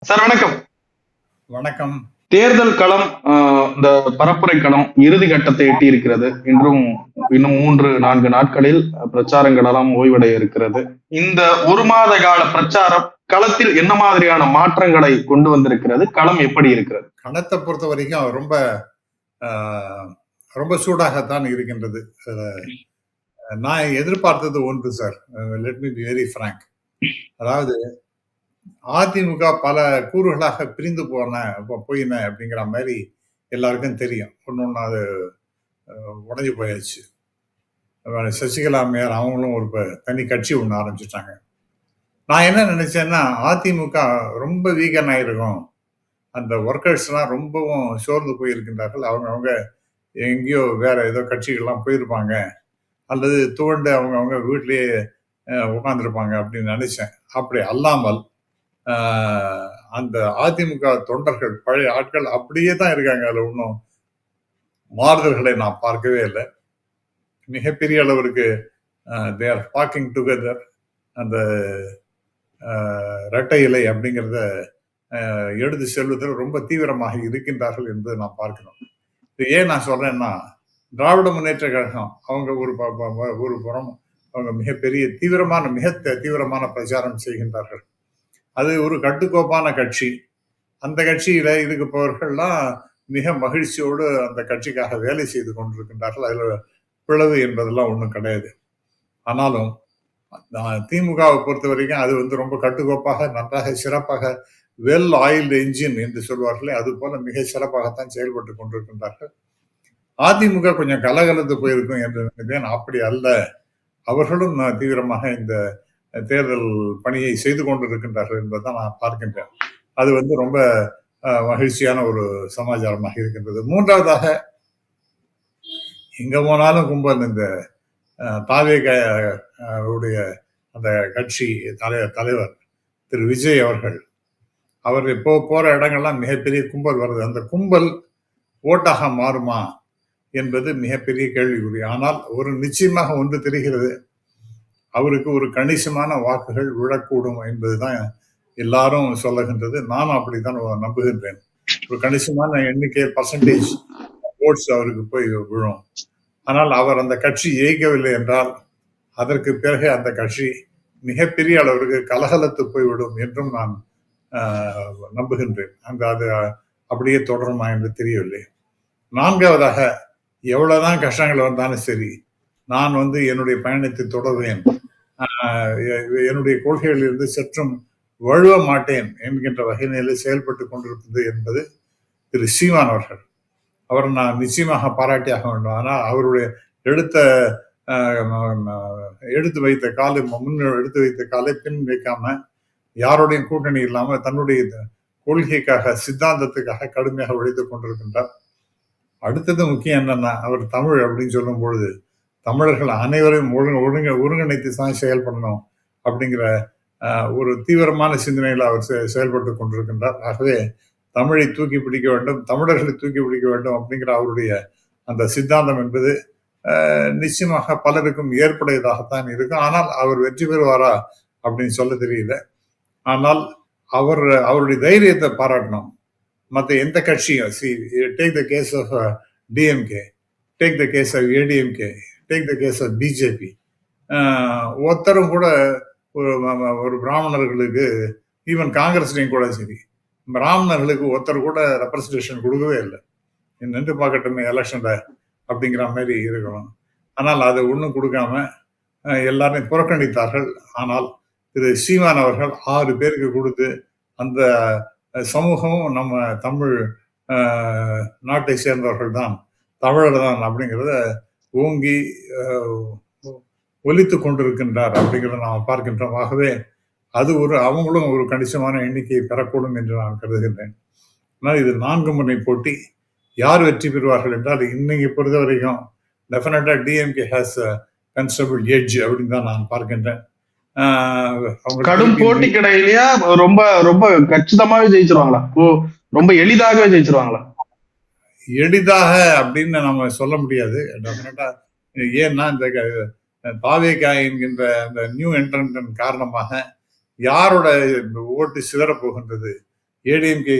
Sir வணக்கம். வணக்கம். தேர்தல் களம் இந்த பரப்புரை களம் இறுதி கட்டத்தை எட்டி இருக்கிறது. இன்னும் 3-4 நாட்களில் பிரச்சாரங்கள் எல்லாம் ஓய்வடைய இருக்கிறது. இந்த ஒரு மாத கால பிரச்சாரம் களத்தில் என்ன மாதிரியான மாற்றங்களை கொண்டு வந்திருக்கிறது? களம் எப்படி இருக்கிறது? களத்தை பொறுத்த வரைக்கும் ரொம்ப ரொம்ப சூடாகத்தான் இருக்கின்றது. நான் எதிர்பார்த்தது ஒன்று sir. Let me be very frank. அதாவது அதிமுக பல கூறுகளாக பிரிந்து போயின அப்படிங்கிற மாதிரி எல்லாருக்கும் தெரியும். ஒன்று அது உடஞ்சி போயாச்சு. சசிகலா அம்மையார் அவங்களும் ஒரு தனி கட்சி ஒன்று ஆரம்பிச்சிட்டாங்க. நான் என்ன நினைச்சேன்னா, அதிமுக ரொம்ப வீக்கன் ஆயிருக்கும், அந்த ஒர்க்கர்ஸ்லாம் ரொம்பவும் சோர்ந்து போயிருக்கின்றார்கள், அவங்க எங்கேயோ வேற ஏதோ கட்சிகள்லாம் போயிருப்பாங்க, அல்லது துவண்டு அவங்க வீட்டிலேயே உட்காந்துருப்பாங்க அப்படின்னு நினைச்சேன். அப்படி அல்லாமல் அந்த அதிமுக தொண்டர்கள் பழைய ஆட்கள் அப்படியே தான் இருக்காங்க. அதில் ஒன்றும் மாறுதல்களை நான் பார்க்கவே இல்லை. மிகப்பெரிய அளவிற்கு தே ஆர் வாக்கிங் டுகெதர். அந்த இரட்டை இலை அப்படிங்கிறத எடுத்து செல்வதில் ரொம்ப தீவிரமாக இருக்கின்றார்கள் என்பதை நான் பார்க்கிறோம். இது ஏன் நான் சொல்றேன்னா, திராவிட முன்னேற்ற கழகம் அவங்க ஒரு புறம் அவங்க மிகப்பெரிய தீவிரமான பிரச்சாரம் செய்கின்றார்கள். அது ஒரு கட்டுக்கோப்பான கட்சி. அந்த கட்சியில இருப்பவர்கள்லாம் மிக மகிழ்ச்சியோடு அந்த கட்சிக்காக வேலை செய்து கொண்டிருக்கின்றார்கள். அதில் பிளவு என்பதெல்லாம் ஒன்றும் கிடையாது. ஆனாலும் திமுகவை பொறுத்த வரைக்கும் அது ரொம்ப கட்டுக்கோப்பாக, நன்றாக, சிறப்பாக, வெல் ஆயில்டு என்ஜின் என்று சொல்வார்களே, அது போல மிக சிறப்பாகத்தான் செயல்பட்டு கொண்டிருக்கின்றார்கள். அதிமுக கொஞ்சம் கலகலந்து போயிருக்கும் என்று நினைத்தேன். அப்படி அல்ல. அவர்களும் தீவிரமாக இந்த தேர்தல் பணியை செய்து கொண்டிருக்கின்றார்கள் என்பதுதான் நான் பார்க்கின்றேன். அது ரொம்ப மகிழ்ச்சியான ஒரு சமாச்சாரமாக இருக்கின்றது. மூன்றாவதாக, எங்க போனாலும் கும்பல் இந்த தாவேகாவுடைய அந்த கட்சி தலைவர் திரு விஜய் அவர்கள், அவர் இப்போ போற இடங்கள்லாம் மிகப்பெரிய கும்பல் வருது. அந்த கும்பல் ஓட்டாக மாறுமா என்பது மிகப்பெரிய கேள்விக்குறி. ஆனால் ஒரு நிச்சயமாக ஒன்று தெரிகிறது, அவருக்கு ஒரு கணிசமான வாக்குகள் விழக்கூடும் என்பதுதான் எல்லாரும் சொல்லுகின்றது. நானும் அப்படித்தான் நம்புகின்றேன். ஒரு கணிசமான எண்ணிக்கை பர்சன்டேஜ் ஓட்ஸ் அவருக்கு போய் விழும். ஆனால் அவர் அந்த கட்சி ஜெயிக்கவில்லை என்றால் அதற்கு பிறகு அந்த கட்சி மிகப்பெரிய அளவிற்கு கலகலத்து போய்விடும் என்றும் நான் நம்புகின்றேன். அது அப்படியே தொடருமா என்று தெரியவில்லை. நான்காவதாக, எவ்வளவுதான் கஷ்டங்கள் வந்தாலும் சரி, நான் என்னுடைய பயணத்தை தொடர்வேன், என்னுடைய கொள்கைகளிலிருந்து சற்றும் வழுவ மாட்டேன் என்கின்ற வகையிலே செயல்பட்டு கொண்டிருப்பது என்பது திரு சீமான் அவர்கள். அவர் நான் நிச்சயமாக பாராட்டியாக வேண்டும். ஆனால் அவருடைய எடுத்து வைத்த காலை பின் வைக்காம, யாருடையும் கூட்டணி இல்லாம தன்னுடைய கொள்கைக்காக, சித்தாந்தத்துக்காக கடுமையாக உழைத்துக் கொண்டிருக்கின்றார். அடுத்தது முக்கியம் என்னன்னா, அவர் தமிழ் அப்படின்னு சொல்லும் பொழுது தமிழர்கள் அனைவரையும் ஒருங்கிணைத்து தான் செயல்படணும் அப்படிங்கிற ஒரு தீவிரமான சிந்தனையில் அவர் செயல்பட்டு கொண்டிருக்கின்றார். ஆகவே தமிழை தூக்கி பிடிக்க வேண்டும், தமிழர்களை தூக்கி பிடிக்க வேண்டும் அப்படிங்கிற அவருடைய அந்த சித்தாந்தம் என்பது நிச்சயமாக பலருக்கும் ஏற்புடையதாகத்தான் இருக்கும். ஆனால் அவர் வெற்றி பெறுவாரா அப்படின்னு சொல்ல தெரியல. ஆனால் அவருடைய தைரியத்தை பாராட்டணும். மற்ற எந்த கட்சியும், take the case of DMK, take the case of ADMK, take the case of BJP, ஒருத்தரும் கூட ஒரு பிராமணர்களுக்கு, ஈவன் காங்கிரஸ்லையும் கூட சரி, பிராமணர்களுக்கு ஒருத்தர் கூட ரெப்ரசன்டேஷன் கொடுக்கவே இல்லை. நின்று பார்க்கட்டுமே எலெக்ஷன்ல அப்படிங்கிற மாதிரி இருக்கணும். ஆனால் அதை ஒன்றும் கொடுக்காம எல்லாரையும் புறக்கணித்தார்கள். ஆனால் திரு சீமான் அவர்கள் 6 பேருக்கு கொடுத்து அந்த சமூகமும் நம்ம தமிழ் நாட்டை சேர்ந்தவர்கள் தான், தமிழர் தான் அப்படிங்கிறத ஓங்கி ஒலித்து கொண்டிருக்கின்றார் அப்படிங்கிறத நாம் பார்க்கின்றோம். ஆகவே அது அவங்களும் ஒரு கணிசமான எண்ணிக்கையை பெறக்கூடும் என்று நான் கருதுகின்றேன். ஆனால் இது 4 முனை போட்டி. யார் வெற்றி பெறுவார்கள் என்றால், இன்னைக்கு பொறுத்த வரைக்கும் டெஃபினட்டா டிஎம்கே ஹேஸ் கன்சிடபிள் எட்ஜ் அப்படின்னு தான் நான் பார்க்கின்றேன். கடும் போட்டி கிடையிலையா? ரொம்ப ரொம்ப கச்சிதமாவே ஜெயிச்சிருவாங்களா? ரொம்ப எளிதாகவே ஜெயிச்சிருவாங்களா? எளிதாக அப்படின்னு நம்ம சொல்ல முடியாது. டெஃபினட்டா. ஏன்னா இந்த தாவேகா என்கின்ற அந்த நியூ என்ட்ரன்ட் காரணமாக யாரோட ஓட்டு சிதற போகின்றது ஏடிஎம்கே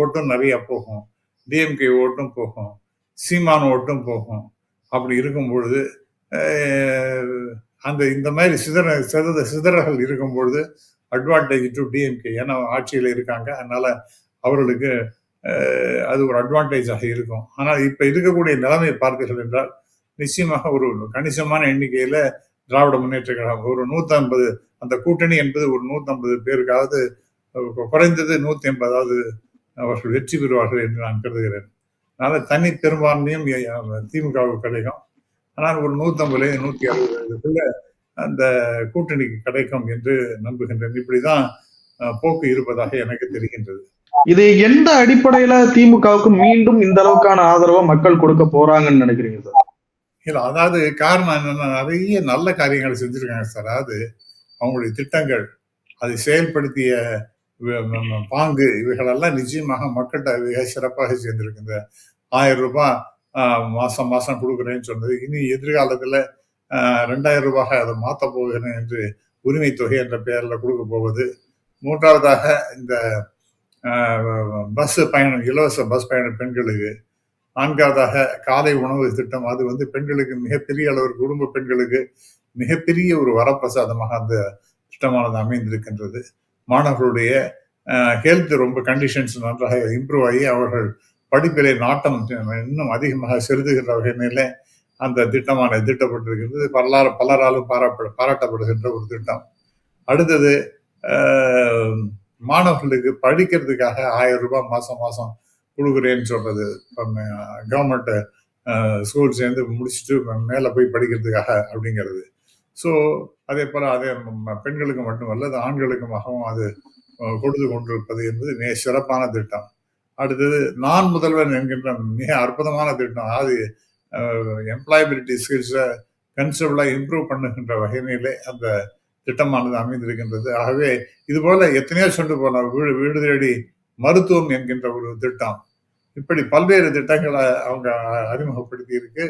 ஓட்டும் நிறைய போகும், டிஎம்கே ஓட்டும் போகும், சீமான் ஓட்டும் போகும். அப்படி இருக்கும் பொழுது அந்த இந்த மாதிரி சிதறல்கள் இருக்கும் பொழுது அட்வான்டேஜ் டு டிஎம்கே, ஏன்னா ஆட்சியில் இருக்காங்க, அதனால அவர்களுக்கு அது ஒரு அட்வான்டேஜாக இருக்கும். ஆனால் இப்ப இருக்கக்கூடிய நிலைமை பார்த்தீர்கள் என்றால் நிச்சயமாக ஒரு கணிசமான எண்ணிக்கையில திராவிட முன்னேற்ற கழகம் ஒரு 150, அந்த கூட்டணி என்பது ஒரு 150 பேருக்காவது, குறைந்தது 180 அவர்கள் வெற்றி பெறுவார்கள் என்று நான் கருதுகிறேன். அதனால தனி பெரும்பான்மையும் திமுகவுக்கு கிடைக்கும். ஆனால் ஒரு 150 160 அந்த கூட்டணிக்கு கிடைக்கும் என்று நம்புகின்றேன். இப்படிதான் போக்கு இருப்பதாக எனக்கு தெரிகின்றது. இது எந்த அடிப்படையில திமுகவுக்கு மீண்டும் இந்த அளவுக்கான ஆதரவை மக்கள் கொடுக்க போறாங்கன்னு நினைக்கிறீங்க சார்? இல்ல, அதாவது காரணம் என்னன்னா, நிறைய நல்ல காரியங்களை செஞ்சிருக்காங்க சார். அதாவது அவங்களுடைய திட்டங்கள், அதை செயல்படுத்திய பாங்கு, இவைகளெல்லாம் நிச்சயமாக மக்கள்கிட்ட மிக சிறப்பாக சேர்ந்திருக்கின்ற 1000 ரூபாய் மாசம் மாசம் கொடுக்குறேன்னு சொன்னது, இனி எதிர்காலத்துல 2000 ரூபாய் அதை மாற்ற போகிறேன் என்று உரிமை தொகை என்ற பெயர்ல கொடுக்க போவது. மூன்றாவதாக இந்த பஸ் பயணம், இலவச பஸ் பயணம் பெண்களுக்கு. நான்காவதாக காலை உணவு திட்டம், அது பெண்களுக்கு மிகப்பெரிய அளவு, குடும்ப பெண்களுக்கு மிகப்பெரிய ஒரு வரப்பிரசாதமாக அந்த திட்டமானது அமைந்திருக்கின்றது. மாணவர்களுடைய ஹெல்த் ரொம்ப கண்டிஷன்ஸ் நன்றாக இம்ப்ரூவ் ஆகி அவர்கள் படிப்பிலே நாட்டம் இன்னும் அதிகமாக செலுத்துகின்ற வகையில அந்த திட்டப்பட்டிருக்கிறது. பலராலும் பாராட்டப்படுகின்ற ஒரு திட்டம். அடுத்தது மாணவர்களுக்கு படிக்கிறதுக்காக 1000 ரூபாய் மாசம் மாசம் கொடுக்குறேன்னு சொல்றது, கவர்மெண்ட் ஸ்கூல் சேர்ந்து முடிச்சுட்டு மேலே போய் படிக்கிறதுக்காக அப்படிங்கிறது. ஸோ அதே போல அதே பெண்களுக்கு மட்டுமல்ல, அது ஆண்களுக்குமாகவும் அது கொடுத்து கொண்டிருப்பது என்பது மிக சிறப்பான திட்டம். அடுத்தது நான் முதல்வன் என்கின்ற மிக அற்புதமான திட்டம். அது எம்ப்ளாயபிலிட்டி ஸ்கில்ஸை கன்சிடபிளாக இம்ப்ரூவ் பண்ணுகின்ற வகையிலே அந்த திட்டமானது அமைந்திருக்கின்றது. ஆகவே இது போல எத்தனையோ சொண்டு போன வீடு தேடி மருத்துவம் என்கின்ற ஒரு திட்டம், இப்படி பல்வேறு திட்டங்களை அவங்க அறிமுகப்படுத்தி இருக்கு,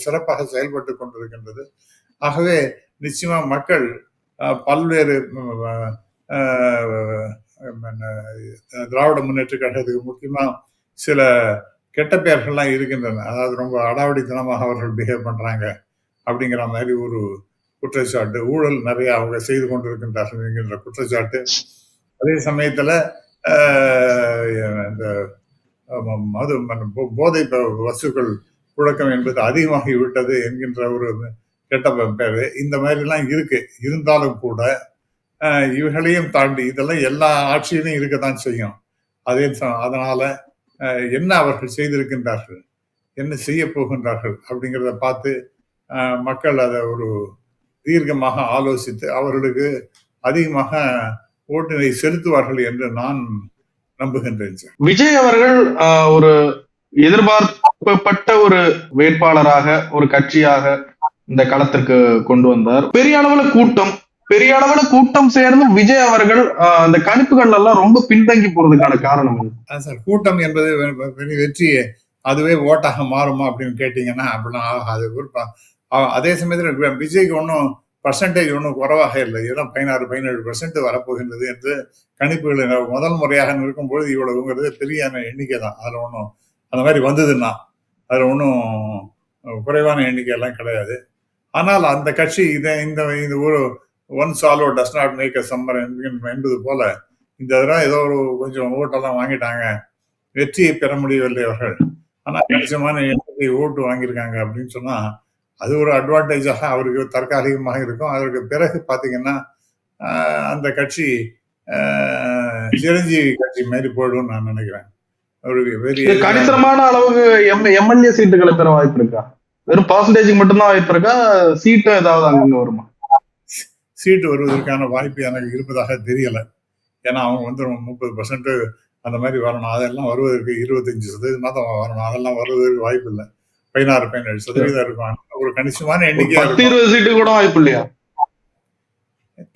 சிறப்பாக செயல்பட்டு கொண்டிருக்கின்றது. ஆகவே நிச்சயமா மக்கள் பல்வேறு திராவிட முன்னேற்ற கழகத்துக்கு முக்கியமா சில கெட்ட பெயர்கள்லாம் இருக்கின்றன. அதாவது ரொம்ப அடாவடித்தனமாக அவர்கள் பிஹேவ் பண்றாங்க அப்படிங்கிற மாதிரி ஒரு குற்றச்சாட்டு, ஊழல் நிறைய அவங்க செய்து கொண்டிருக்கின்றார்கள் என்கின்ற குற்றச்சாட்டு. அதே சமயத்துல இந்த மது போதை வஸ்துக்கள் புழக்கம் என்பது அதிகமாகி விட்டது என்கின்ற ஒரு கெட்ட பேரு இந்த மாதிரி எல்லாம் இருக்கு. இருந்தாலும் கூட இவைகளையும் தாண்டி இதெல்லாம் எல்லா ஆட்சியிலும் இருக்கத்தான் செய்யும். அதனால என்ன அவர்கள் செய்திருக்கின்றார்கள், என்ன செய்ய போகின்றார்கள் அப்படிங்கிறத பார்த்து மக்கள் அதை ஒரு தீர்க்கமாக ஆலோசித்து அவர்களுக்கு அதிகமாக ஓட்டினை செலுத்துவார்கள் என்று நான் நம்புகின்றேன். விஜய் அவர்கள் ஒரு எதிர்பார்க்கப்பட்ட ஒரு வேட்பாளராக, ஒரு கட்சியாக இந்த களத்திற்கு கொண்டு வந்தார். பெரிய அளவுல கூட்டம் சேர்ந்து விஜய் அவர்கள் அந்த கணிப்புகள் எல்லாம் ரொம்ப பின்தங்கி போறதுக்கான காரணம் சார், கூட்டம் என்பது வெற்றி அதுவே ஓட்டாக மாறுமா அப்படின்னு கேட்டீங்கன்னா அப்படிலாம் ஆகாது. அதே சமயத்துல விஜய்க்கு ஒன்றும் பர்சன்டேஜ் ஒன்றும் குறைவாக இல்லை, ஏதோ 16-17% வரப்போகின்றது என்று கணிப்புகள் முதல் முறையாக இருக்கும்பொழுது இவ்வளவுங்கிறது பெரிய எண்ணிக்கை தான். அதுல ஒன்றும் அந்த மாதிரி வந்ததுன்னா அதுல ஒன்றும் குறைவான எண்ணிக்கை எல்லாம் கிடையாது. ஆனால் அந்த கட்சி இந்த ஒரு one swallow does not make a summer என்பது போல இந்த தடவை ஏதோ ஒரு கொஞ்சம் ஓட்டெல்லாம் வாங்கிட்டாங்க, வெற்றியை பெற முடியவில்லை அவர்கள், ஆனால் கணிசமான எண்ணிக்கை ஓட்டு வாங்கியிருக்காங்க அப்படின்னு சொன்னா அது ஒரு அட்வான்டேஜாக அவருக்கு தற்காலிகமாக இருக்கும். அதற்கு பிறகு பாத்தீங்கன்னா அந்த கட்சி சிரஞ்சீவி கட்சி மாதிரி போயிடும் நான் நினைக்கிறேன். கணிசமான அளவுக்கு எம்எல்ஏ சீட்டுகளை பெற வாய்ப்பு இருக்கா? வெறும் பர்சன்டேஜ் மட்டும்தான் வாய்ப்பு இருக்கா? சீட்டும் ஏதாவது அங்க வருமா? சீட்டு வருவதற்கான வாய்ப்பு எனக்கு இருப்பதாக தெரியல. ஏன்னா அவங்க 30% அந்த மாதிரி வரணும், அதெல்லாம் வருவதற்கு 25% தான் வரணும், அதெல்லாம் வருவதற்கு வாய்ப்பு இல்லை. 16-17% இருக்கும். ஒரு கணிசமான எண்ணிக்கை 20 சீட்டு கூட வாய்ப்பு இல்லையா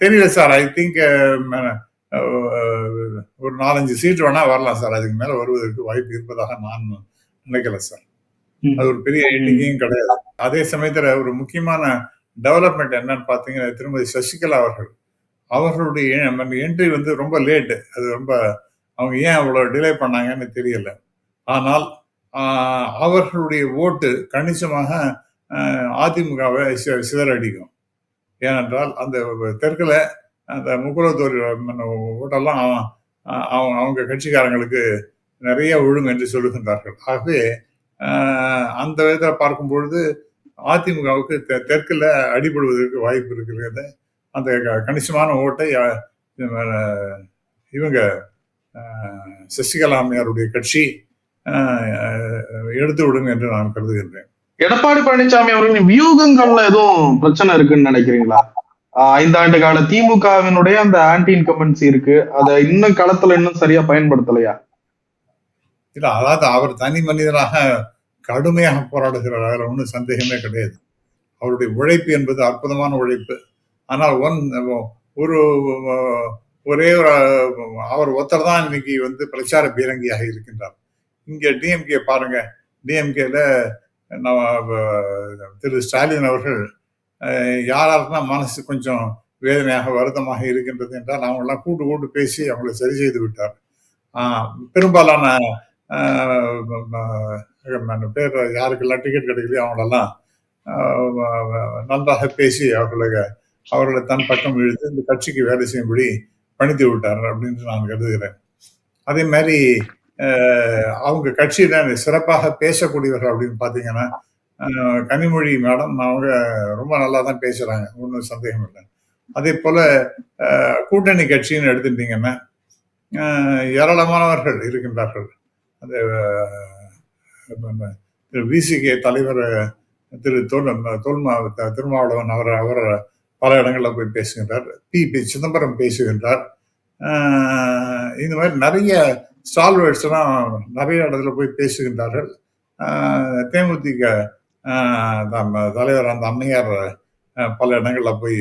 தெரியல சார். ஐ திங்க் ஒரு 4-5 சீட்டு வேணா வரலாம் சார், அதுக்கு மேல வருவதற்கு வாய்ப்பு இருப்பதாக நான் நினைக்கல சார். அது ஒரு பெரிய எண்ணிக்கையும் கிடையாது. அதே சமயத்துல ஒரு முக்கியமான டெவலப்மெண்ட் என்னன்னு பாத்தீங்கன்னா, திருமதி சசிகலா அவர்களுடைய என்ட்ரி ரொம்ப லேட்டு. அது ரொம்ப அவங்க ஏன் அவ்வளவு டிலே பண்ணாங்கன்னு தெரியல. ஆனால் அவர்களுடைய ஓட்டு கணிசமாக அதிமுகவை சிதறடிக்கும். ஏனென்றால் அந்த தெற்குல அந்த முக்குலத்தோர் ஓட்டெல்லாம் அவங்க கட்சிக்காரங்களுக்கு நிறைய விழும் என்று சொல்லுகின்றார்கள். ஆகவே அந்த விதத்தில் பார்க்கும் பொழுது அதிமுகவுக்கு தெற்குல அடிபடுவதற்கு வாய்ப்பு இருக்கிறது. அந்த கணிசமான ஓட்டை இவங்க சசிகலா அம்மையாருடைய கட்சி எடுத்து விடும் என்று நான் கருதுகின்றேன். எடப்பாடி பழனிசாமி அவர்களின் வியூகங்கள்ல எதுவும் பிரச்சனை இருக்குன்னு நினைக்கிறீங்களா? 5 ஆண்டு கால திமுகவினுடைய அந்த ஆன்டி இன்கம்பன்சி இருக்கு, அதை இன்னும் களத்துல இன்னும் சரியா பயன்படுத்தலையா? இல்ல, அதாவது அவர் தனி மனிதனாக கடுமையாக போராடுகிறார், அதில் ஒன்றும் சந்தேகமே கிடையாது. அவருடைய உழைப்பு என்பது அற்புதமான உழைப்பு. ஆனால் ஒரே ஒரு அவர் ஒருத்தர் தான் இன்னைக்கு பிரச்சார பீரங்கியாக இருக்கின்றார். இங்க டிஎம்கே பாருங்க, டிஎம்கேல திரு ஸ்டாலின் அவர்கள் யாராருக்குன்னா மனசு கொஞ்சம் வேதனையாக வருத்தமாக இருக்கின்றது என்றால் அவங்கெல்லாம் கூட்டு பேசி அவங்களை சரி செய்து விட்டார். பெரும்பாலான பேர் யாருக்கெல்லாம் டிக்கெட் கிடைக்கலையோ அவங்களெல்லாம் நன்றாக பேசி அவர்களை தன் பக்கம் இழுத்து இந்த கட்சிக்கு வேலை செய்யும்படி பணித்து விட்டார் அப்படின்னு நான் கருதுகிறேன். அதே மாதிரி அவங்க கட்சியில சிறப்பாக பேசக்கூடியவர்கள் அப்படின்னு பார்த்தீங்கன்னா கனிமொழி மேடம் அவங்க ரொம்ப நல்லா தான் பேசுறாங்க, ஒன்றும் சந்தேகம் இல்லை. அதே போல கூட்டணி கட்சின்னு எடுத்துட்டீங்கன்னா ஏராளமானவர்கள் இருக்கின்றார்கள். அந்த திரு விசிகே தலைவர் திரு திருமாவளவன் அவர் பல இடங்களில் போய் பேசுகின்றார். பி சிதம்பரம் பேசுகின்றார். இந்த மாதிரி நிறைய ஸ்டால்வர்ட்ஸ் எல்லாம் நிறைய இடத்துல போய் பேசுகின்றார்கள். தேமுதிக தலைவர் அந்த அம்மையார் பல இடங்களில் போய்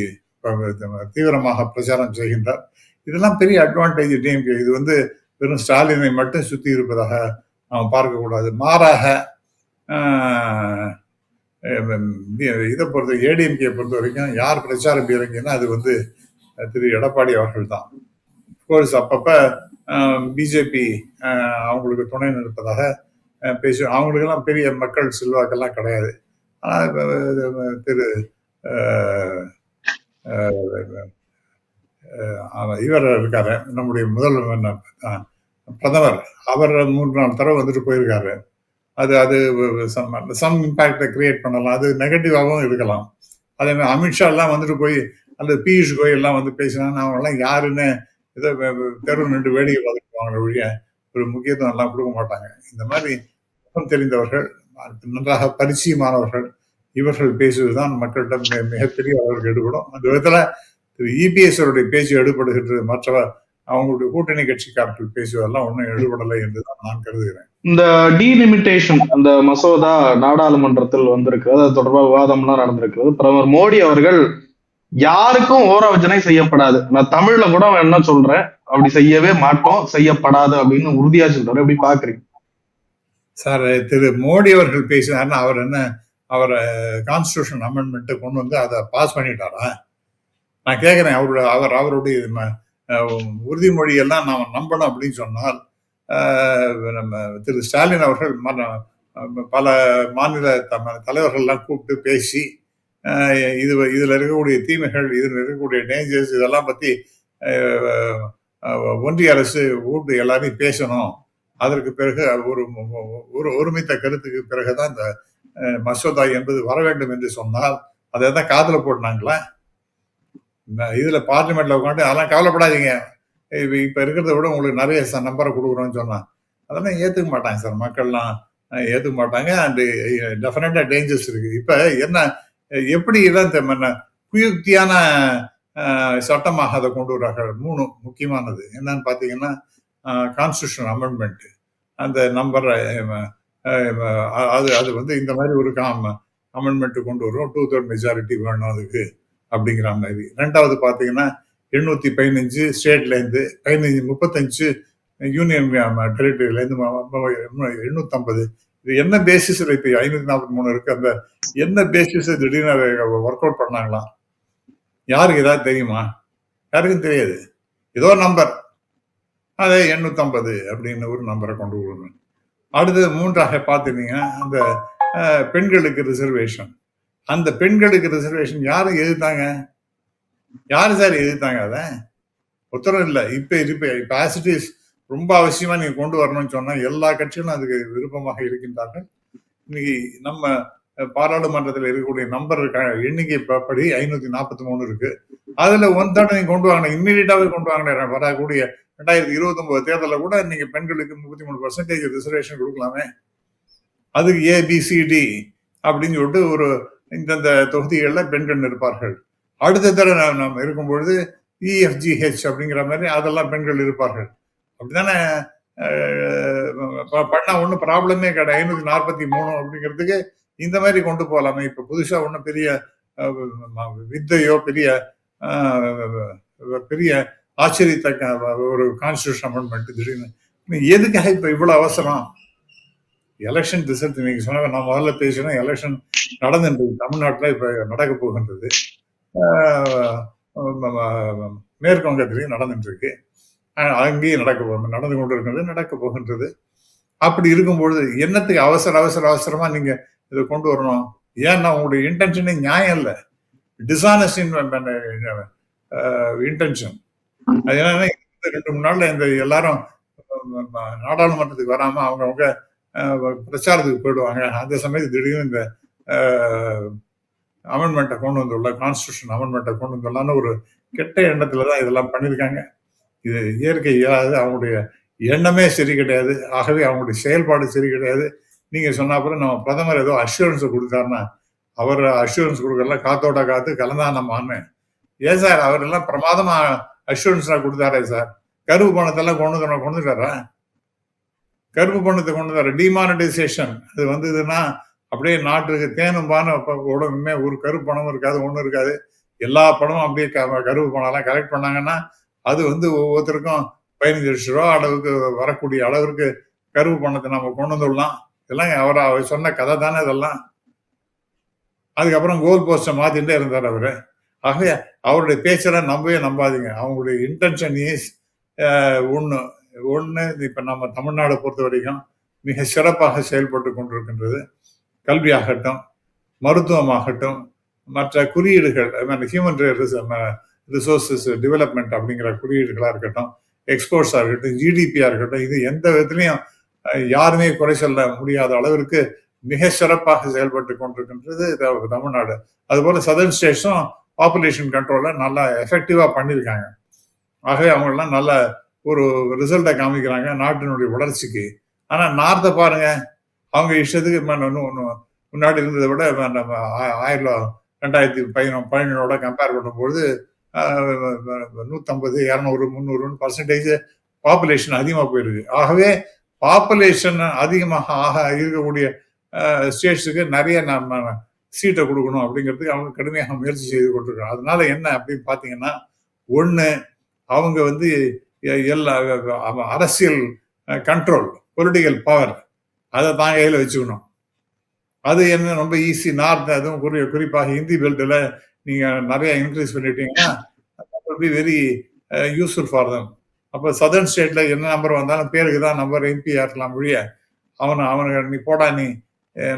தீவிரமாக பிரச்சாரம் செய்கின்றார். இதெல்லாம் பெரிய அட்வான்டேஜ் டிஎம்கே. இது வெறும் ஸ்டாலினை மட்டும் சுற்றி இருப்பதாக நாம் பார்க்கக்கூடாது. மாறாக இதை பொறுத்த ஏடிஎம்கே பொறுத்த வரைக்கும் யார் பிரச்சாரம் பீரங்கின்னா அது திரு எடப்பாடி அவர்கள் தான். கோர்ஸ் அப்பப்ப பிஜேபி அவங்களுக்கு துணை நிற்பதாக பேசு. அவங்களுக்கெல்லாம் பெரிய மக்கள் செல்வாக்கெல்லாம் கிடையாது. ஆனால் திரு இவர் இருக்காரு, நம்முடைய பிரதமர், அவர் 3-4 தடவை வந்துட்டு போயிருக்காரு. அது சம் இம்பாக்டை கிரியேட் பண்ணலாம், அது நெகட்டிவாகவும் இருக்கலாம். அதே மாதிரி அமித்ஷா எல்லாம் வந்துட்டு போய் அந்த பியூஷ் கோயல் எல்லாம் பேசினாங்கன்னா அவங்கெல்லாம் யாருன்னு ஏதோ தெருவு நின்று வேடிக்கை பார்த்துக்குவாங்க ஒழிய ஒரு முக்கியத்துவம் எல்லாம் கொடுக்க மாட்டாங்க. இந்த மாதிரி தெரிந்தவர்கள், நன்றாக பரிச்சயமானவர்கள் இவர்கள் பேசுவதுதான் மக்களிடம் மிகப்பெரிய அளவுக்கு எடுபடும். அந்த விதத்துல திரு இபிஎஸ் அவருடைய பேச்சு எடுபடுகின்றது. மற்றவர் அவங்களுடைய கூட்டணி கட்சிக்காரர்கள் பேசுவதெல்லாம் ஒன்றும் எடுபடலை என்றுதான் நான் கருதுகிறேன். இந்த டீலிமிட்டேஷன் அந்த மசோதா நாடாளுமன்றத்தில் வந்திருக்கிறது, அது தொடர்பாக விவாதம்லாம் நடந்திருக்கிறது. பிரதமர் மோடி அவர்கள் யாருக்கும் ஓரவஞ்சனை செய்யப்படாது, நான் தமிழ்ல கூட என்ன சொல்றேன், அப்படி செய்யவே மாட்டோம், செய்யப்படாது அப்படின்னு உறுதியா சொல்றாரு. எப்படி பாக்குறீங்க சார்? திரு மோடி அவர்கள் பேசினாருன்னா அவர் கான்ஸ்டிடியூஷன் அமெண்ட்மெண்ட்டை கொண்டு அதை பாஸ் பண்ணிட்டாரா? நான் கேட்கிறேன். அவருடைய உறுதிமொழியெல்லாம் நாம் நம்பணும் அப்படின்னு சொன்னால் நம்ம திரு ஸ்டாலின் அவர்கள் பல மாநில தலைவர்கள்லாம் கூப்பிட்டு பேசி இதுல இருக்கக்கூடிய தீமைகள், இதுல இருக்கக்கூடிய டேஞ்சர்ஸ், இதெல்லாம் பத்தி ஒன்றிய அரசு கூப்பிட்டு எல்லாரையும் பேசணும். அதற்கு பிறகு ஒரு ஒருமித்த கருத்துக்கு பிறகுதான் இந்த மசோதா என்பது வர வேண்டும் என்று சொன்னால் அதை தான் காதல போட்டாங்களா? இதுல பார்லிமெண்ட்ல உட்காந்து அதெல்லாம் கவலைப்படாதீங்க, இப்ப இருக்கிறத விட உங்களுக்கு நிறைய நம்பரை கொடுக்குறோம்னு சொன்னா அதெல்லாம் ஏத்துக்க மாட்டாங்க சார். மக்கள்லாம் ஏத்துக்க மாட்டாங்க. அண்ட் டெஃபினட்டா டேஞ்சர்ஸ் இருக்கு. இப்ப என்ன எப்படி இதான் குயுக்தியான சட்டமாக அதை கொண்டு வர்றார்கள். 3 முக்கியமானது என்னன்னு பாத்தீங்கன்னா கான்ஸ்டிடியூஷன் அமெண்ட்மெண்ட், அந்த நம்பர் அது இந்த மாதிரி ஒரு அமெண்ட்மெண்ட் கொண்டு வரும். 2/3 மெஜாரிட்டி வேணும் அதுக்கு அப்படிங்கிற மாதிரி. 2வது பாத்தீங்கன்னா 815 ஸ்டேட்ல இருந்து 35 யூனியன் டெரிட்டரியில இருந்து 850. இது என்ன பேசிஸ்ல இப்ப 543 இருக்கு. அந்த என்ன பேசிஸ் திடீர்னு ஒர்க் அவுட் பண்ணாங்களாம்? யாருக்கு ஏதாவது தெரியுமா? யாருக்கும் தெரியாது. ஏதோ நம்பர் அதை 850 அப்படின்னு ஒரு நம்பரை கொண்டு வரணும். அடுத்தது 3ஆக பார்த்துட்டீங்கன்னா அந்த பெண்களுக்கு ரிசர்வேஷன். அந்த பெண்களுக்கு ரிசர்வேஷன் யாரும் எதிர்த்தாங்க? யாரு சார் எதிர்த்தாங்க? அதை உத்தரவு இல்லை. இப்ப ஆசிட்டிஸ் ரொம்ப அவசியமா நீங்க கொண்டு வரணும்னு சொன்னா எல்லா கட்சிகளும் அதுக்கு விருப்பமாக இருக்கின்றார்கள். இன்னைக்கு நம்ம பாராளுமன்றத்தில் இருக்கக்கூடிய நம்பர் எண்ணிக்கை படி 543 இருக்கு. அதுல 1/3 நீங்க கொண்டு வாங்க, இம்மீடியட்டாவே கொண்டு வாங்க. வரக்கூடிய 2029 தேர்தலில் கூட நீங்க பெண்களுக்கு 33% ரிசர்வேஷன் கொடுக்கலாமே. அதுக்கு ABCD அப்படின்னு சொல்லிட்டு ஒரு இந்தந்த தொகுதிகளில் பெண்கள் இருப்பார்கள். அடுத்த தடவை நம்ம இருக்கும்பொழுது EFGH அப்படிங்கிற மாதிரி அதெல்லாம் பெண்கள் இருப்பார்கள். அப்படித்தானே பண்ணா ஒன்றும் ப்ராப்ளமே கிடையாது. 543 அப்படிங்கிறதுக்கு இந்த மாதிரி கொண்டு போகலாமே. இப்ப புதுசா ஒன்றும் பெரிய வித்தையோ பெரிய ஆச்சரியத்தக்க ஒரு கான்ஸ்டியூஷன் அமெண்ட்மெண்ட் திடீர்னு எதுக்காக இப்ப இவ்வளவு அவசரம்? எலெக்ஷன் ரிசல்ட் நீங்க சொன்ன நான் முதல்ல பேசினேன். எலெக்ஷன் நடந்துன்றது தமிழ்நாட்டில் இப்ப நடக்க போகின்றது. மேற்கு வங்கத்திலையும் நடந்துட்டு இருக்கு, அங்கேயும் நடந்து கொண்டிருக்கிறது, நடக்க போகின்றது. அப்படி இருக்கும்பொழுது என்னத்துக்கு அவசரமா நீங்க இதை கொண்டு வரணும்? ஏன்னா உங்களுடைய இன்டென்ஷனே நியாயம் இல்லை, டிஸ்ஆனஸ்ட் இன்டென்ஷன். அது என்னன்னா 2-3 நாள்ல இந்த எல்லாரும் நாடாளுமன்றத்துக்கு வராம அவங்கவுங்க பிரச்சாரத்துக்கு போயிடுவாங்க. அந்த சமயத்து திடீர்னு இந்த அமெண்ட்மெண்ட்டை கொண்டு வந்துள்ள கான்ஸ்டியூஷன் அமெண்ட்மெண்ட்டை கொண்டு வந்துடலான்னு ஒரு கெட்ட எண்ணத்துலதான் இதெல்லாம் பண்ணியிருக்காங்க. இது இயற்கை இயலாது, அவங்களுடைய எண்ணமே சரி கிடையாது. ஆகவே அவங்களுடைய செயல்பாடு சரி கிடையாது. நீங்க சொன்ன அப்புறம் நம்ம பிரதமர் ஏதோ அஷூரன்ஸ் கொடுத்தாருன்னா அவர் அஷூரன்ஸ் கொடுக்கறல காத்தோட காத்து கலந்தான் நம்ம. ஏன் சார் அவர் எல்லாம் பிரமாதமா அஷூரன்ஸ் கொடுத்தாரே சார். கருப்பு பணத்தெல்லாம் கொண்டுட்டாரா? கருப்பு பணத்தை கொண்டு வர டிமானிட்டைசேஷன் அது வந்ததுன்னா அப்படியே நாட்டுக்கு தேனும் பான உடம்புமே ஒரு கருப்பு பணமும் இருக்காது, ஒன்றும் இருக்காது. எல்லா பணமும் அப்படியே கருப்பு பணம்லாம் கலெக்ட் பண்ணாங்கன்னா அது ஒவ்வொருத்தருக்கும் 15 லட்சம் ரூபா அளவுக்கு வரக்கூடிய அளவிற்கு கருப்பு பணத்தை நம்ம கொண்டு வந்துடலாம். இதெல்லாம் அவர் சொன்ன கதை தானே இதெல்லாம். அதுக்கப்புறம் கோல் போஸ்டை மாத்திட்டே இருந்தார் அவரு. ஆகவே அவருடைய பேச்செல்லாம் நம்பாதீங்க. அவங்களுடைய இன்டென்ஷன் இஸ் ஒன்று இப்ப நம்ம தமிழ்நாடு பொறுத்த வரைக்கும் மிக சிறப்பாக செயல்பட்டு கொண்டிருக்கின்றது. கல்வியாகட்டும், மருத்துவமாகட்டும், மற்ற குறியீடுகள், ஹியூமன் ரிசோர்சஸ் டெவலப்மெண்ட் அப்படிங்கிற குறியீடுகளா இருக்கட்டும், எக்ஸ்போர்ட்ஸா இருக்கட்டும், ஜிடிபியா இருக்கட்டும், இது எந்த விதத்திலையும் யாருமே குறை சொல்ல முடியாத அளவிற்கு மிக சிறப்பாக செயல்பட்டு கொண்டிருக்கின்றது தமிழ்நாடு. அதுபோல சதர்ன் ஸ்டேட்ஸும் பாப்புலேஷன் கண்ட்ரோல நல்லா எஃபெக்டிவா பண்ணியிருக்காங்க. ஆகவே அவங்கெல்லாம் நல்ல ஒரு ரிசல்ட்டை காமிக்கிறாங்க நாட்டினுடைய வளர்ச்சிக்கு. ஆனா நார்த்தை பாருங்க, அவங்க இஷ்டத்துக்கு முன்னாடி இருந்ததை விட நம்ம 2017 கம்பேர் பண்ணும்போது 150, 200, 300% பாப்புலேஷன் அதிகமா போயிருக்கு. ஆகவே பாப்புலேஷன் அதிகமாக இருக்கக்கூடிய ஸ்டேட்ஸுக்கு நிறைய நம்ம சீட்டை கொடுக்கணும் அப்படிங்கிறதுக்கு அவங்க கடுமையாக முயற்சி செய்து கொண்டிருக்காங்க. அதனால என்ன அப்படின்னு பாத்தீங்கன்னா, ஒண்ணு அவங்க எல்லா அரசியல் கண்ட்ரோல், பொலிட்டிக்கல் பவர் அதை தான் கையில வச்சுக்கணும். அது என்ன ரொம்ப ஈஸி. நார்த் அதுவும் குறிப்பாக ஹிந்தி பெல்ட்ல நீங்க நிறைய இன்க்ரீஸ் பண்ணிட்டீங்கன்னா வெரி யூஸ்ஃபுல் ஃபார் தம். அப்ப சதர்ன் ஸ்டேட்ல என்ன நம்பர் வந்தாலும் பேருக்கு தான் நம்பர் எம்பி ஆக்கலாம் மொழிய அவனுக்கு நீ போடா, நீ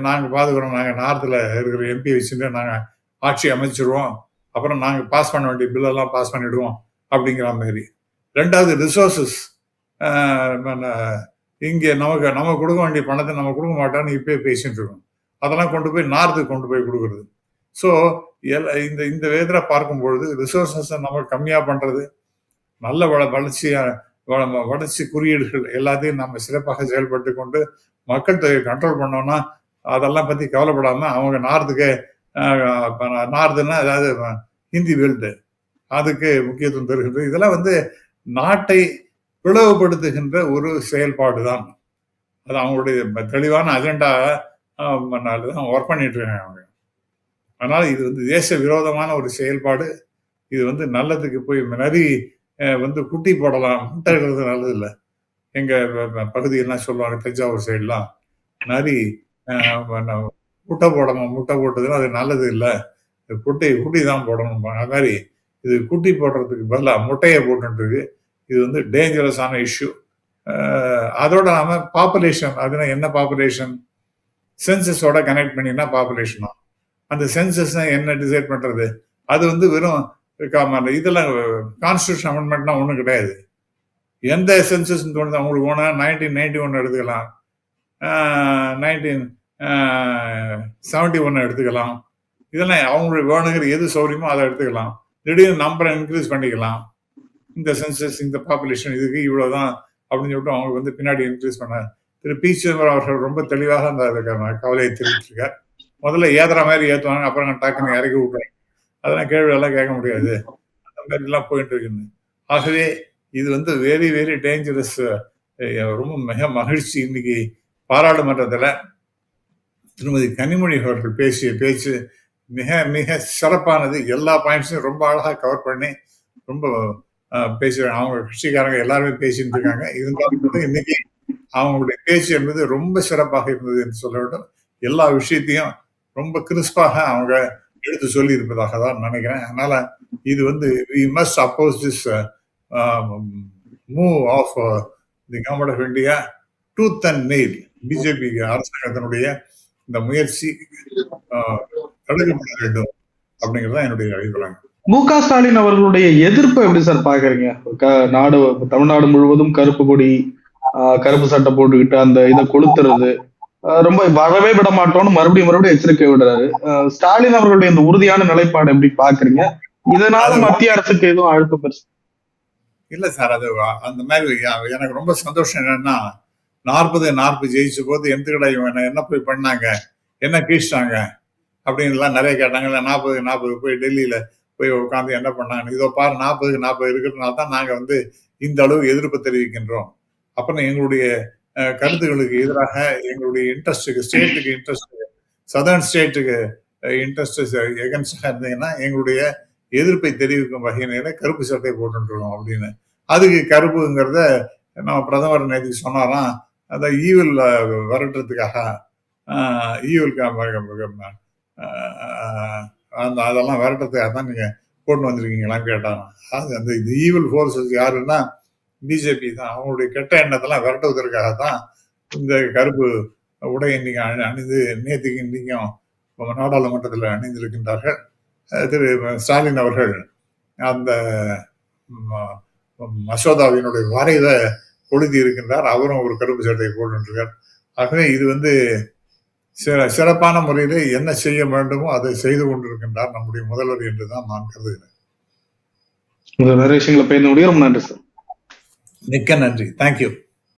நாங்க பாத்துக்கிறோம், நாங்க நார்த்ல இருக்கிற எம்பி வச்சுட்டு நாங்க ஆட்சி அமைச்சிருவோம், அப்புறம் நாங்க பாஸ் பண்ண வேண்டிய பில்லெல்லாம் பாஸ் பண்ணிடுவோம் அப்படிங்கிற மாதிரி. ரெண்டாவது ரிசோர்சஸ், இங்க நம்ம கொடுக்க வேண்டிய பணத்தை நம்ம கொடுக்க மாட்டோம்னு இப்பயே பேசிட்டு இருக்கோம். அதெல்லாம் கொண்டு போய் நார்த்துக்கு கொண்டு போய் கொடுக்குறது. ஸோ இந்த விதத்தில் பார்க்கும்பொழுது ரிசோர்சஸை நம்ம கம்மியா பண்றது, நல்ல வளர்ச்சி குறியீடுகள் எல்லாத்தையும் நம்ம சிறப்பாக செயல்பட்டு கொண்டு மக்கள் தொகையை கண்ட்ரோல் பண்ணோம்னா அதெல்லாம் பத்தி கவலைப்படாம அவங்க நார்த்துன்னா அதாவது ஹிந்தி பெல்ட் அதுக்கு முக்கியத்துவம் தருகின்றது. இதெல்லாம் நாட்டை பிளவுபடுத்துகின்ற ஒரு செயல்பாடு தான். அது அவங்களுடைய தெளிவான அஜெண்டா தான் ஒர்க் பண்ணிட்டு இருக்காங்க அவங்க. அதனால இது தேச விரோதமான ஒரு செயல்பாடு. இது நல்லதுக்கு போய் நிறைய குட்டி போடலாம், முட்டை இடுறது நல்லது இல்லை. எங்க பகுதியெல்லாம் சொல்லுவாங்க, தஞ்சாவூர் சைட்லாம் நரி முட்டை போடணும், முட்டை போட்டதுன்னா அது நல்லது இல்லை, குட்டி தான் போடணும். அது மாதிரி இது குட்டி போடுறதுக்கு பதிலாக முட்டையை போட்டுருக்கு. இது வந்து டேஞ்சரஸான இஷ்யூ. அதோட நாம பாப்புலேஷன், அதுனா என்ன பாப்புலேஷன், சென்சஸோட கனெக்ட் பண்ணினா பாப்புலேஷன். அந்த சென்சஸ் என்ன டிசைட் பண்றது, அது வந்து வெறும் இதெல்லாம் கான்ஸ்டியூஷன் அமெண்ட்மெண்ட்னா ஒன்றும் கிடையாது. எந்த சென்சஸ் தோணுது அவங்களுக்கு போனா 1991 எடுத்துக்கலாம், 1971 எடுத்துக்கலாம். இதெல்லாம் அவங்களுக்கு வேணுங்கிற எது சௌரியமோ அதை எடுத்துக்கலாம். திடீர்னு நம்பரை இன்க்ரீஸ் பண்ணிக்கலாம். இந்த சென்சஸ், இந்த பாப்புலேஷன் இதுக்கு இவ்வளவுதான் அப்படின்னு சொல்லிட்டு அவங்க வந்து பின்னாடி இன்க்ரீஸ் பண்ண திரு பி. சிதம்பரம் அவர்கள் ரொம்ப தெளிவாக அந்த கவலையை தெரிவிச்சிருக்கார். முதல்ல ஏத்துற மாதிரி ஏற்றுவாங்க, அப்புறம் டக்குன்னு இறக்கி விட்டுறாங்க. அதெல்லாம் கேள்வி எல்லாம் கேட்க முடியாது, அந்த மாதிரி எல்லாம் போயிட்டு இருக்குன்னு. ஆகவே இது வந்து வெரி வெரி டேஞ்சரஸ். ரொம்ப மிக மகிழ்ச்சி, இன்னைக்கு பாராளுமன்றத்தில் திருமதி கனிமொழி அவர்கள் பேசிய பேச்சு மிக மிக சிறப்பானது. எல்லா பாயிண்ட்ஸையும் ரொம்ப அழகாக கவர் பண்ணி ரொம்ப பேசுறாங்க. அவங்க கட்சிக்காரங்க எல்லாருமே பேசிட்டு இருக்காங்க. இருந்தாலும் இன்னைக்கு அவங்களுடைய பேச்சு என்பது ரொம்ப சிறப்பாக இருந்தது என்று சொல்ல வேண்டும். எல்லா விஷயத்தையும் ரொம்ப கிறிஸ்பாக அவங்க எடுத்து சொல்லி இருப்பதாக தான் நினைக்கிறேன். அதனால இது வந்து we must oppose this move of the government of India tooth and nail. BJP அரசாங்கத்தினுடைய இந்த முயற்சி தடுக்கப்பட வேண்டும் அப்படிங்கிறத என்னுடைய அபிப்பிராயம். மு.க. ஸ்டாலின் அவர்களுடைய எதிர்ப்பை எப்படி சார் பாக்குறீங்க? நாடு தமிழ்நாடு முழுவதும் கருப்பு கொடி, கருப்பு சட்டை போட்டுக்கிட்டு அந்த இதை கொளுத்துறது, ரொம்ப வரவே விட மாட்டோம்னு மறுபடியும் எச்சரிக்கை விடுறாரு. ஸ்டாலின் அவர்களுடைய இந்த உறுதியான நிலைப்பாடு எப்படி பாக்குறீங்க? இதனால மத்திய அரசுக்கு எதுவும் அழுத்தம் பெருசு இல்ல சார். அது அந்த மாதிரி எனக்கு ரொம்ப சந்தோஷம் என்னன்னா, 40 ஜெயிச்ச போது எந்த இவங்க என்ன போய் பண்ணாங்க, என்ன கீழ்ச்சாங்க அப்படின்னு எல்லாம் நிறைய கேட்டாங்க. 40 போய் டெல்லியில போய் உட்காந்து என்ன பண்ணாங்க, இதோ பாரு 40 இருக்கிறதுனால தான் நாங்க வந்து இந்த அளவு எதிர்ப்பு தெரிவிக்கின்றோம். அப்புறம் எங்களுடைய கருத்துக்களுக்கு எதிராக எங்களுடைய இன்ட்ரெஸ்ட்டுக்கு, ஸ்டேட்டுக்கு இன்ட்ரெஸ்ட், சதர்ன் ஸ்டேட்டுக்கு இன்ட்ரெஸ்ட் எகன்ஸ்டாக இருந்தீங்கன்னா எங்களுடைய எதிர்ப்பை தெரிவிக்கும் வகையில கருப்பு சட்டை போட்டுருக்கோம் அப்படின்னு. அதுக்கு கருப்புங்கிறத நம்ம பிரதமர் நேற்று சொன்னாராம், அந்த ஈவில் விரட்டுறதுக்காக, அதெல்லாம் விரட்டுறதுக்காக தான் நீங்க போட்டு வந்திருக்கீங்களான்னு கேட்டாங்க. அது அந்த ஈவில் ஃபோர்ஸஸ் யாருன்னா பிஜேபி தான். அவங்களுடைய கெட்ட எண்ணத்தெல்லாம் விரட்டுவதற்காக தான் இந்த கருப்பு உடை இன்னைக்கு அணிந்து நேற்றுக்கு இன்னைக்கும் நாடாளுமன்றத்தில் அணிந்திருக்கின்றார்கள். திரு ஸ்டாலின் அவர்கள் அந்த மசோதாவினுடைய வரைவை கொளுத்தி இருக்கின்றார். அவரும் ஒரு கருப்பு சட்டையை போட்டுருக்கார். ஆகவே இது வந்து சிறப்பான முறையில் என்ன செய்ய வேண்டுமோ அதை செய்து கொண்டிருக்கின்றார் நம்முடைய முதல்வர் என்றுதான் நான் கருதுகிறேன். நிறைய விஷயங்களை பேச முடியும். ரொம்ப நன்றி சார். மிக்க நன்றி. தேங்க்யூ.